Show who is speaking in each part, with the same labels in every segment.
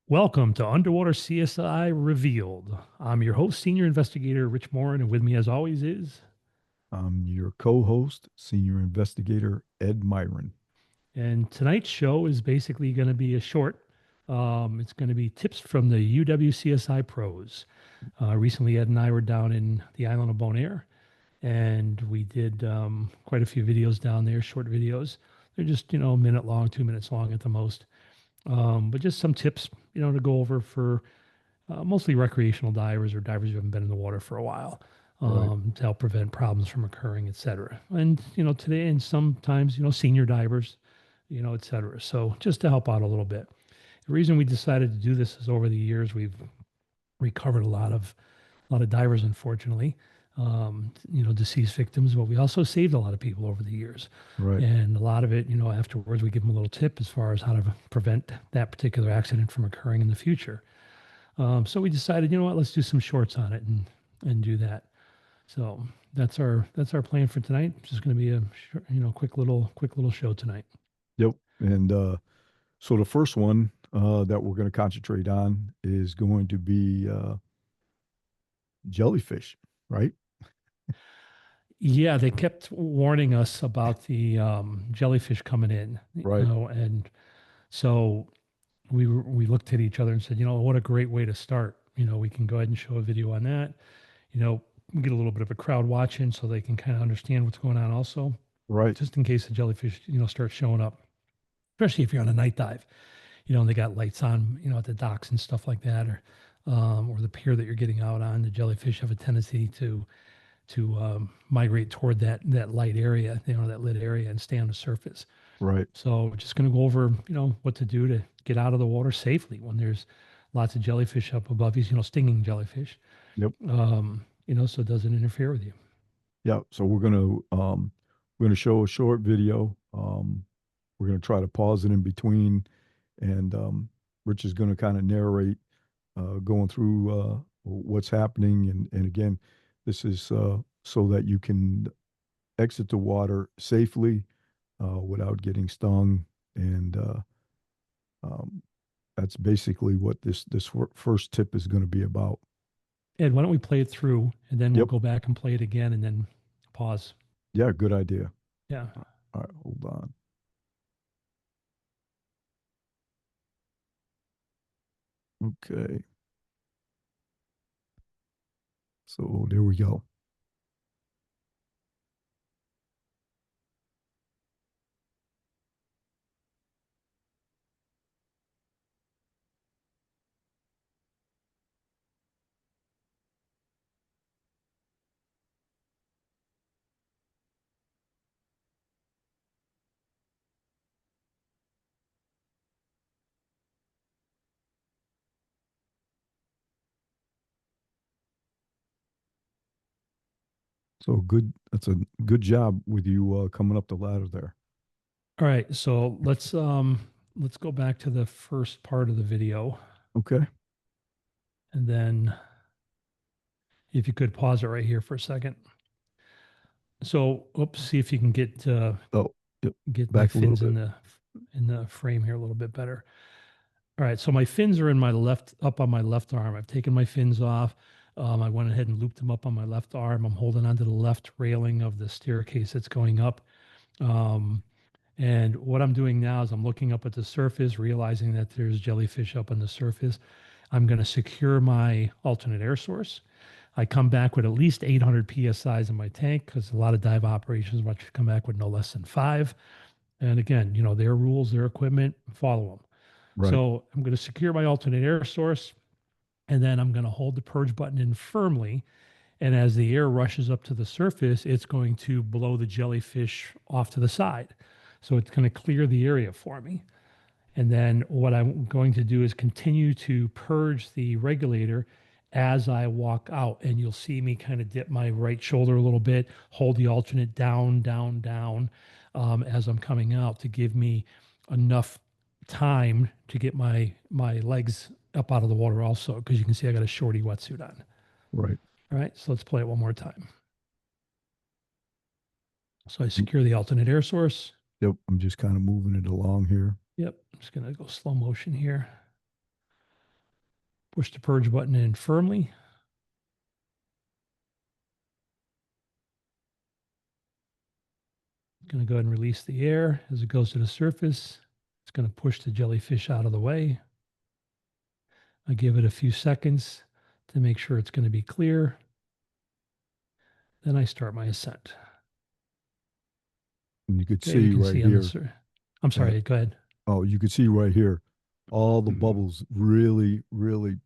Speaker 1: Welcome to Underwater CSI Revealed. I'm your host, Senior Investigator Rich Morin, and with me, as always, is.
Speaker 2: I'm your co host, Senior Investigator Ed Myron.
Speaker 1: And tonight's show is basically going to be a short. It's going to be tips from the UWCSI pros. Recently, Ed and I were down in the island of Bonaire, and we did quite a few videos down there, short videos. They're just, a minute long, 2 minutes long at the most. But just some tips, to go over for mostly recreational divers or divers who haven't been in the water for a while,
Speaker 2: Right.
Speaker 1: to help prevent problems from occurring, et cetera. And, today and sometimes, senior divers, et cetera. So just to help out a little bit. The reason we decided to do this is over the years, we've recovered a lot of divers, unfortunately, deceased victims, but we also saved a lot of people over the years.
Speaker 2: Right.
Speaker 1: And a lot of it, afterwards, we give them a little tip as far as how to prevent that particular accident from occurring in the future. So we decided, let's do some shorts on it and do that. So that's our plan for tonight. It's just going to be a quick little show tonight.
Speaker 2: Yep. And so the first one that we're going to concentrate on is going to be jellyfish, right?
Speaker 1: Yeah, they kept warning us about the jellyfish coming in,
Speaker 2: Right.
Speaker 1: and so we looked at each other and said, what a great way to start. We can go ahead and show a video on that. We get a little bit of a crowd watching so they can kind of understand what's going on also,
Speaker 2: Right.
Speaker 1: just in case the jellyfish, start showing up, especially if you're on a night dive. And they got lights on, at the docks and stuff like that, or the pier that you're getting out on. The jellyfish have a tendency to migrate toward that light area, that lit area, and stay on the surface.
Speaker 2: Right.
Speaker 1: So we're just going to go over, what to do to get out of the water safely when there's lots of jellyfish up above you, stinging jellyfish,
Speaker 2: Yep.
Speaker 1: so it doesn't interfere with you.
Speaker 2: Yeah. So we're gonna show a short video. We're gonna try to pause it in between, and Rich is gonna kind of narrate going through what's happening. And again, this is so that you can exit the water safely without getting stung. And um, that's basically what this first tip is going to be about.
Speaker 1: Ed, why don't we play it through and then we'll
Speaker 2: Yep.
Speaker 1: go back and play it again and then pause.
Speaker 2: Yeah, good idea.
Speaker 1: Yeah.
Speaker 2: All right, hold on. Okay. So there we go. So good. That's a good job with you coming up the ladder there.
Speaker 1: All right. So let's go back to the first part of the video
Speaker 2: Okay.
Speaker 1: and then if you could pause it right here for a second. So, oops, see if you can
Speaker 2: Oh, yep.
Speaker 1: get my
Speaker 2: Back a little
Speaker 1: fins in
Speaker 2: bit.
Speaker 1: the frame here a little bit better. All right, so my fins are in my left up on my left arm. I've taken my fins off. I went ahead and looped them up on my left arm. I'm holding onto the left railing of the staircase that's going up. Um, and what I'm doing now is I'm looking up at the surface, realizing that there's jellyfish up on the surface. I'm going to secure my alternate air source. I come back with at least 800 psi's in my tank because a lot of dive operations want you to come back with no less than five. And again, their rules, their equipment, follow them.
Speaker 2: Right.
Speaker 1: So I'm going to secure my alternate air source, and then I'm going to hold the purge button in firmly. And as the air rushes up to the surface, it's going to blow the jellyfish off to the side. So it's going to clear the area for me. And then what I'm going to do is continue to purge the regulator as I walk out. And you'll see me kind of dip my right shoulder a little bit, hold the alternate down, down, down as I'm coming out to give me enough time to get my legs up out of the water also, because you can see I got a shorty wetsuit on.
Speaker 2: Right.
Speaker 1: All right, so let's play it one more time. So I
Speaker 2: Mm,
Speaker 1: secure the alternate air source.
Speaker 2: Yep. I'm just kind of moving it along here.
Speaker 1: Yep, I'm just gonna go slow motion here. Push the purge button in firmly. Going to go ahead and release the air as it goes to the surface. It's going to push the jellyfish out of the way. I give it a few seconds to make sure it's going to be clear. Then I start my ascent.
Speaker 2: And you could
Speaker 1: Okay, you
Speaker 2: see
Speaker 1: can
Speaker 2: right
Speaker 1: see on
Speaker 2: here
Speaker 1: this. I'm
Speaker 2: that,
Speaker 1: sorry, go ahead.
Speaker 2: oh, you could see right here, all the bubbles really, really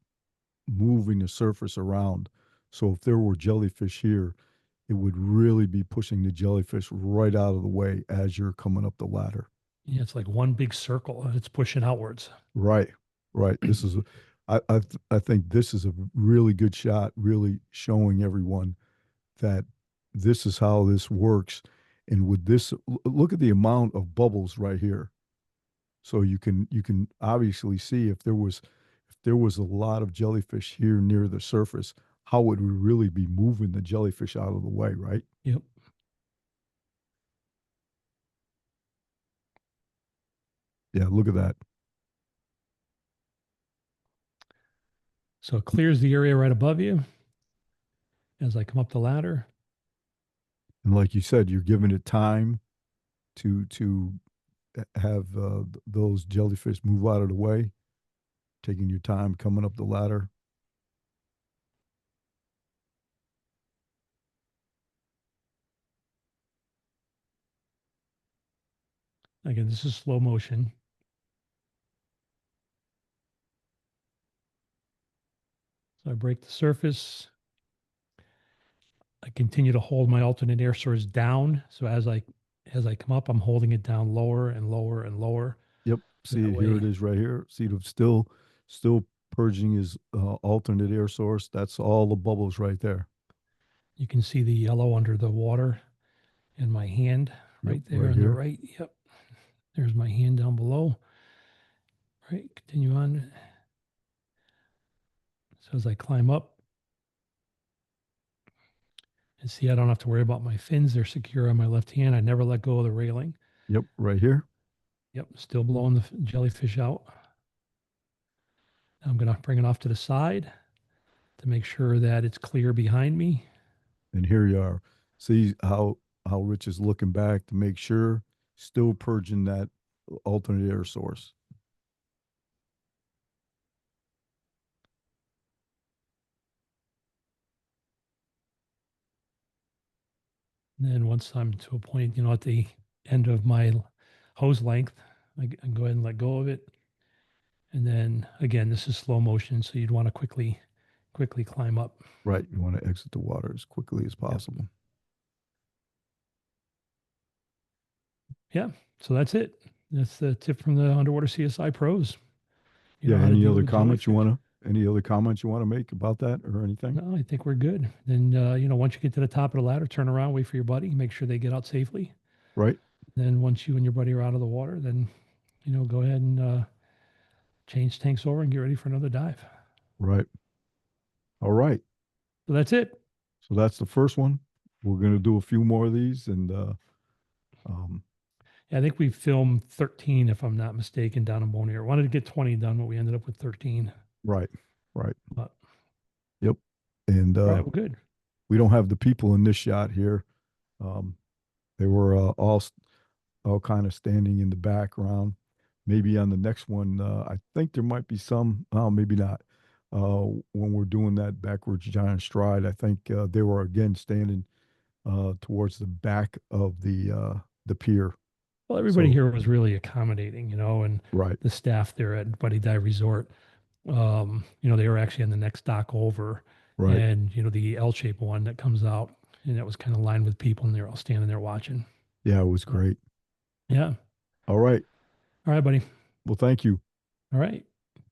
Speaker 2: moving the surface around. So if there were jellyfish here, it would really be pushing the jellyfish right out of the way as you're coming up the ladder.
Speaker 1: Yeah, it's like one big circle and it's pushing outwards.
Speaker 2: Right, right. This is, I think this is a really good shot, really showing everyone that this is how this works. And with this, look at the amount of bubbles right here. So you can obviously see if there was a lot of jellyfish here near the surface, how would we really be moving the jellyfish out of the way, right?
Speaker 1: Yep.
Speaker 2: Yeah, look at that.
Speaker 1: So it clears the area right above you as I come up the ladder.
Speaker 2: And like you said, you're giving it time to have those jellyfish move out of the way, taking your time coming up the ladder.
Speaker 1: Again, this is slow motion. So I break the surface. I continue to hold my alternate air source down. So as I come up, I'm holding it down lower and lower and lower.
Speaker 2: Yep.
Speaker 1: So that
Speaker 2: See, here
Speaker 1: way
Speaker 2: it is right here. See, the still purging his alternate air source. That's all the bubbles right there.
Speaker 1: you can see the yellow under the water in my hand
Speaker 2: Yep,
Speaker 1: right there
Speaker 2: right
Speaker 1: on the
Speaker 2: here.
Speaker 1: right. Yep. There's my hand down below. Right. Continue on. So as I climb up, and see, I don't have to worry about my fins. They're secure on my left hand. I never let go of the railing.
Speaker 2: Yep, right here.
Speaker 1: Yep. Still blowing the jellyfish out. I'm going to bring it off to the side to make sure that it's clear behind me.
Speaker 2: And here you are. See how Rich is looking back to make sure, still purging that alternate air source.
Speaker 1: And then once I'm to a point, at the end of my hose length, I go ahead and let go of it. And then again, this is slow motion, so you'd want to quickly climb up.
Speaker 2: Right. You want to exit the water as quickly as
Speaker 1: Yep.
Speaker 2: possible.
Speaker 1: Yeah. So that's it. That's the tip from the underwater CSI pros. You
Speaker 2: Yeah.
Speaker 1: know how to
Speaker 2: Any
Speaker 1: deal
Speaker 2: other
Speaker 1: with
Speaker 2: comments you
Speaker 1: jellyfish.
Speaker 2: want to any other comments you want to make about that or anything?
Speaker 1: No, I think we're good. Then once you get to the top of the ladder, turn around, wait for your buddy, make sure they get out safely.
Speaker 2: Right.
Speaker 1: Then once you and your buddy are out of the water, then go ahead and change tanks over and get ready for another dive.
Speaker 2: Right. All right.
Speaker 1: So that's it.
Speaker 2: So that's the first one. We're going to do a few more of these and um
Speaker 1: Yeah, I think we filmed 13, if I'm not mistaken, down in Bonaire. Wanted to get 20 done, but we ended up with 13.
Speaker 2: right. Right.
Speaker 1: But
Speaker 2: Yep. And
Speaker 1: all right, well, good.
Speaker 2: we don't have the people in this shot here. Um they were all kind of standing in the background. Maybe on the next one, I think there might be some. Oh, maybe not. When we're doing that backwards giant stride, I think they were again standing towards the back of the pier.
Speaker 1: Well, everybody
Speaker 2: So
Speaker 1: here was really accommodating, and
Speaker 2: right,
Speaker 1: the staff there at Buddy Dive Resort, they were actually on the next dock over,
Speaker 2: right,
Speaker 1: and the L-shaped one that comes out, and that was kind of lined with people, and they're all standing there watching.
Speaker 2: yeah, it was
Speaker 1: So,
Speaker 2: great.
Speaker 1: yeah.
Speaker 2: All right,
Speaker 1: All right, buddy.
Speaker 2: well, thank you.
Speaker 1: All right.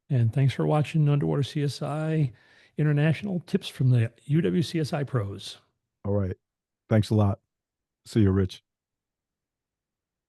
Speaker 1: And thanks for watching Underwater CSI International Tips from the UWCSI Pros.
Speaker 2: All right, thanks a lot. See you, Rich.